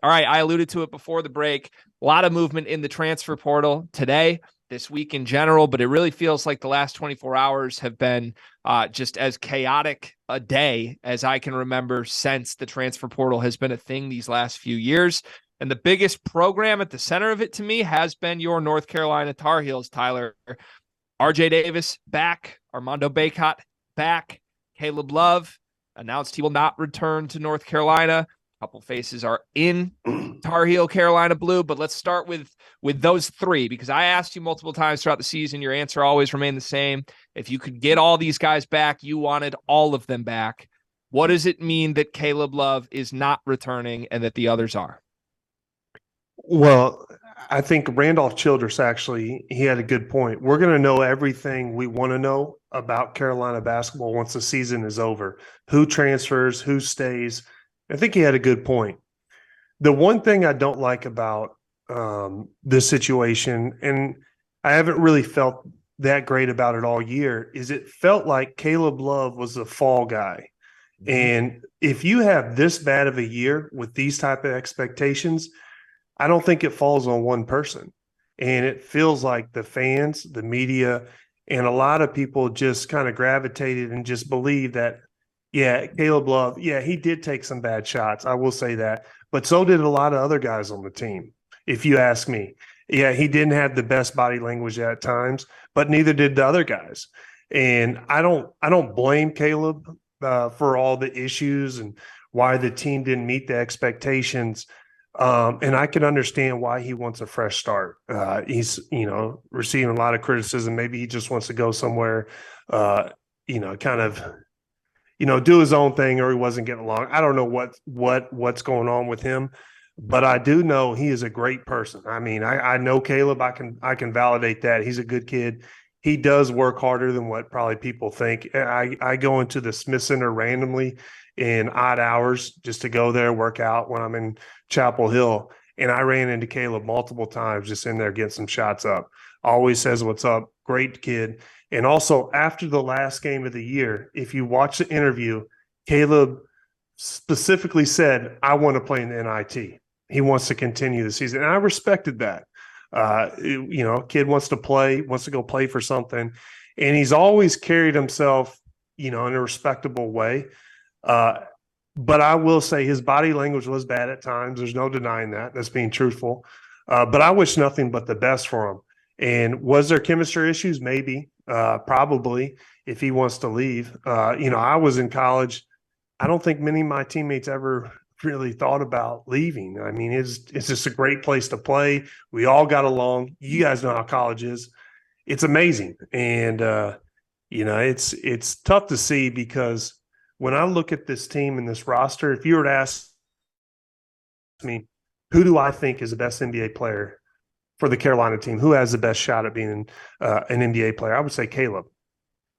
All right, I alluded to it before the break. A lot of movement in the transfer portal today, this week in general, but it really feels like the last 24 hours have been just as chaotic a day as I can remember since the transfer portal has been a thing these last few years. And the biggest program at the center of it to me has been your North Carolina Tar Heels, Tyler. RJ Davis back, Armando Bacot back, Caleb Love announced he will not return to North Carolina. A couple faces are in Tar Heel Carolina blue, but let's start with those three, because I asked you multiple times throughout the season. Your answer always remained the same. If you could get all these guys back, you wanted all of them back. What does it mean that Caleb Love is not returning and that the others are? Well, I think Randolph Childress he had a good point. We're going to know everything we want to know about Carolina basketball once the season is over. Who transfers, who stays. I think he had a good point. The one thing I don't like about this situation, and I haven't really felt that great about it all year, is it felt like Caleb Love was the fall guy. Mm-hmm. And if you have this bad of a year with these type of expectations, I don't think it falls on one person. And it feels like the fans, the media, and a lot of people just kind of gravitated and just believe that, yeah, Caleb Love, yeah, he did take some bad shots. I will say that. But so did a lot of other guys on the team, if you ask me. Yeah, he didn't have the best body language at times, but neither did the other guys. And I don't blame Caleb for all the issues and why the team didn't meet the expectations. And I can understand why he wants a fresh start. He's, receiving a lot of criticism. Maybe he just wants to go somewhere, kind of, do his own thing, or he wasn't getting along. I don't know what's going on with him, but I do know he is a great person. I mean, I know Caleb. I can validate that. He's a good kid. He does work harder than what probably people think. I go into the Smith Center randomly in odd hours just to go there, work out when I'm in Chapel Hill. And I ran into Caleb multiple times just in there getting some shots up. Always says what's up. Great kid. And also after the last game of the year, if you watch the interview, Caleb specifically said, I want to play in the NIT. He wants to continue the season. And I respected that. Kid wants to play, wants to go play for something. And he's always carried himself, in a respectable way. But I will say his body language was bad at times. There's no denying that. That's being truthful. But I wish nothing but the best for him. And was there chemistry issues? Maybe, probably, if he wants to leave. I was in college. I don't think many of my teammates ever really thought about leaving. I mean, it's just a great place to play. We all got along. You guys know how college is. It's amazing. And, it's tough to see, because when I look at this team and this roster, if you were to ask me, who do I think is the best NBA player for the Carolina team? Who has the best shot at being an NBA player? I would say Caleb.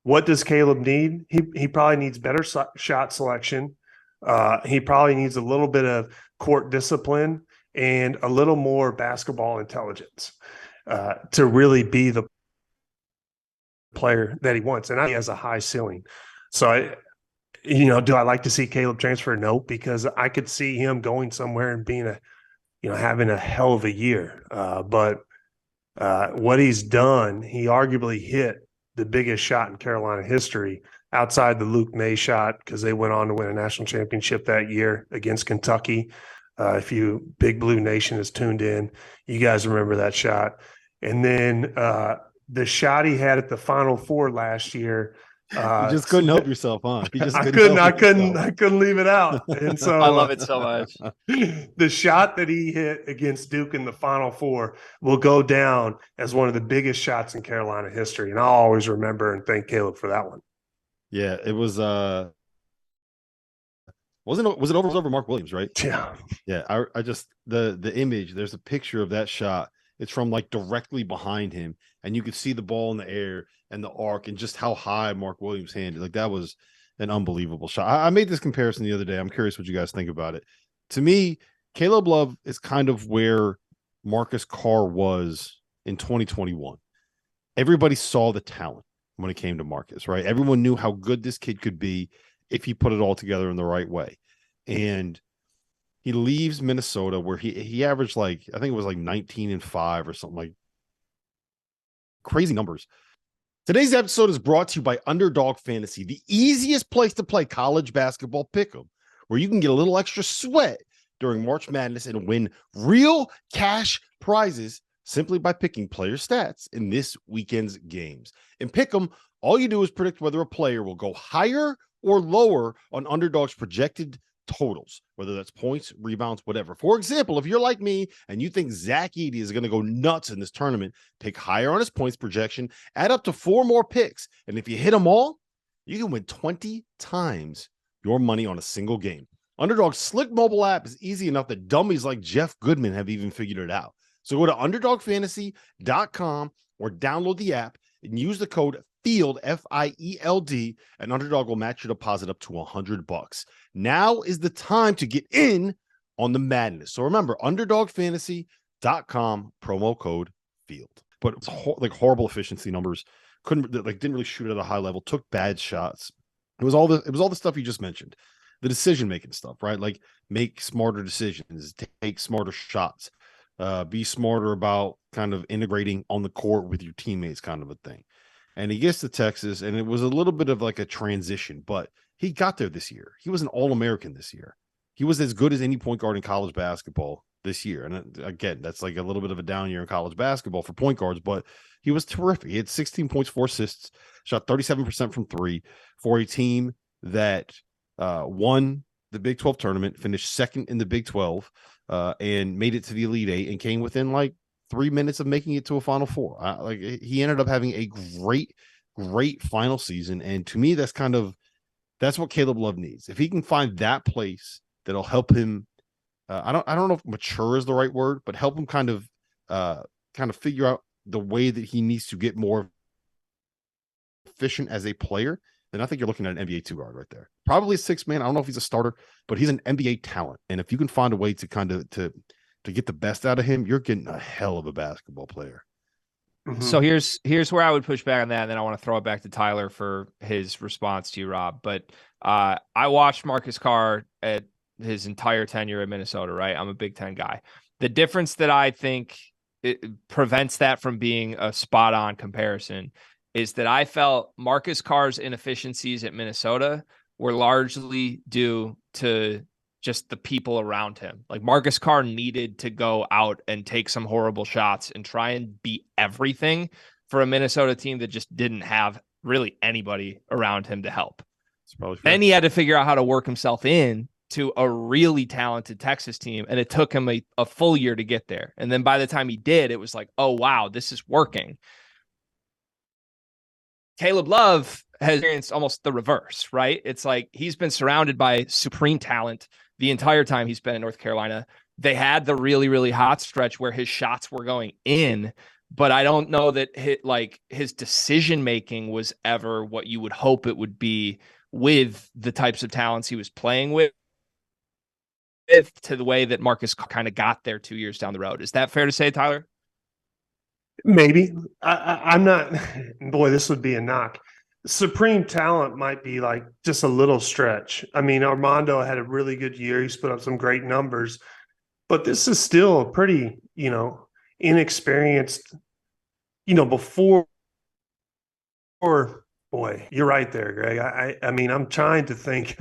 What does Caleb need? He probably needs better shot selection. He probably needs a little bit of court discipline and a little more basketball intelligence to really be the player that he wants. And he has a high ceiling. So do I like to see Caleb transfer? No, because I could see him going somewhere and being having a hell of a year. But what he's done, he arguably hit the biggest shot in Carolina history outside the Luke May shot, because they went on to win a national championship that year against Kentucky. If you Big Blue Nation is tuned in, you guys remember that shot. And then the shot he had at the Final Four last year. You just couldn't help yourself, huh? I couldn't leave it out. And so I love it so much. The shot that he hit against Duke in the Final Four will go down as one of the biggest shots in Carolina history. And I'll always remember and thank Caleb for that one. Yeah, it was was it over Mark Williams, right? Yeah. Yeah. I just the image, there's a picture of that shot. It's from like directly behind him, and you could see the ball in the air and the arc and just how high Mark Williams handed. Like, that was an unbelievable shot. I made this comparison the other day. I'm curious what you guys think about it. To me, Caleb Love is kind of where Marcus Carr was in 2021. Everybody saw the talent when it came to Marcus, right? Everyone knew how good this kid could be if he put it all together in the right way. And He leaves Minnesota where he averaged like, I think it was like 19-5 or something, like crazy numbers. Today's episode is brought to you by Underdog Fantasy, the easiest place to play college basketball pick'em, where you can get a little extra sweat during March Madness and win real cash prizes simply by picking player stats in this weekend's games. In pick'em, all you do is predict whether a player will go higher or lower on Underdog's projected totals, whether that's points, rebounds, whatever. For example, if you're like me and you think Zach Edey is going to go nuts in this tournament, pick higher on his points projection, add up to 4 more picks, and if you hit them all, you can win 20 times your money on a single game. Underdog's slick mobile app is easy enough that dummies like Jeff Goodman have even figured it out. So go to underdogfantasy.com or download the app and use the code FIELD, FIELD, and Underdog will match your deposit up to $100. Now is the time to get in on the madness. So remember, underdogfantasy.com, promo code FIELD. But it's like horrible efficiency numbers. Didn't really shoot at a high level, took bad shots. It was all the stuff you just mentioned. The decision-making stuff, right? Like make smarter decisions, take smarter shots, be smarter about kind of integrating on the court with your teammates, kind of a thing. And he gets to Texas, and it was a little bit of like a transition, but he got there this year. He was an All-American this year. He was as good as any point guard in college basketball this year. And again, that's like a little bit of a down year in college basketball for point guards, but he was terrific. He had 16 points, 4 assists, shot 37% from 3 for a team that won the Big 12 tournament, finished second in the Big 12, and made it to the Elite Eight and came within like 3 minutes of making it to a Final Four. He ended up having a great final season. And to me, that's what Caleb Love needs. If he can find that place that'll help him, I don't know if mature is the right word, but help him kind of figure out the way that he needs to get more efficient as a player, then I think you're looking at an NBA 2 guard right there. Probably a 6-man. I don't know if he's a starter, but he's an NBA talent. And if you can find a way to kind of to get the best out of him, you're getting a hell of a basketball player. Mm-hmm. So here's where I would push back on that, and then I want to throw it back to Tyler for his response to you, Rob. But I watched Marcus Carr at his entire tenure at Minnesota, right? I'm a Big Ten guy. The difference that I think it prevents that from being a spot-on comparison is that I felt Marcus Carr's inefficiencies at Minnesota were largely due to just the people around him. Like Marcus Carr needed to go out and take some horrible shots and try and be everything for a Minnesota team that just didn't have really anybody around him to help. Then he had to figure out how to work himself in to a really talented Texas team, and it took him a full year to get there. And then by the time he did, it was like, oh, wow, this is working. Caleb Love has experienced almost the reverse, right? It's like he's been surrounded by supreme talent the entire time he's been in North Carolina. They had the really, really hot stretch where his shots were going in, but I don't know that his decision-making was ever what you would hope it would be with the types of talents he was playing with to the way that Marcus kind of got there 2 years down the road. Is that fair to say, Tyler? Maybe. I'm not. Boy, this would be a knock. Supreme talent might be like just a little stretch. I mean, Armando had a really good year. He's put up some great numbers, but this is still a pretty, inexperienced, before. Boy, you're right there, Greg. I mean, I'm trying to think.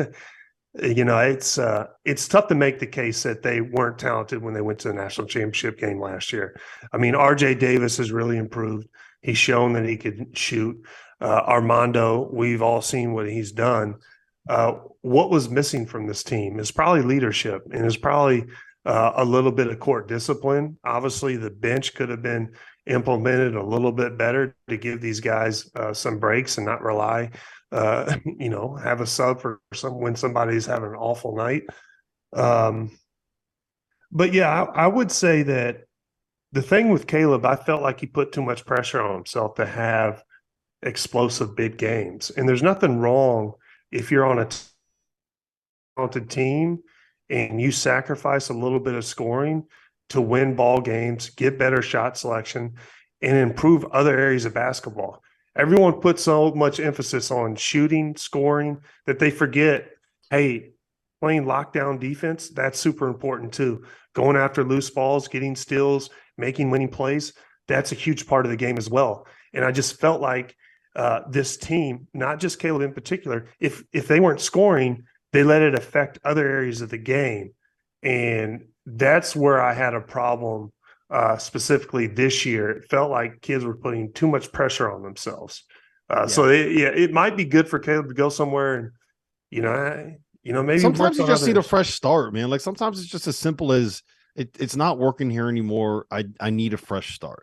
It's tough to make the case that they weren't talented when they went to the national championship game last year. I mean, RJ Davis has really improved. He's shown that he could shoot. Armando, we've all seen what he's done. What was missing from this team is probably leadership, and is probably a little bit of court discipline. Obviously, the bench could have been implemented a little bit better to give these guys some breaks and not rely have a sub for when somebody's having an awful night. But yeah, I would say that the thing with Caleb, I felt like he put too much pressure on himself to have explosive big games. And there's nothing wrong if you're on a talented team and you sacrifice a little bit of scoring to win ball games, get better shot selection, and improve other areas of basketball. Everyone puts so much emphasis on shooting, scoring, that they forget, hey, playing lockdown defense, that's super important too. Going after loose balls, getting steals, making winning plays, that's a huge part of the game as well. And I just felt like this team, not just Caleb in particular, if they weren't scoring, they let it affect other areas of the game. And that's where I had a problem specifically this year. It felt like kids were putting too much pressure on themselves. So it might be good for Caleb to go somewhere and, maybe sometimes you just need a fresh start, man. Like sometimes it's just as simple as it's not working here anymore. I need a fresh start.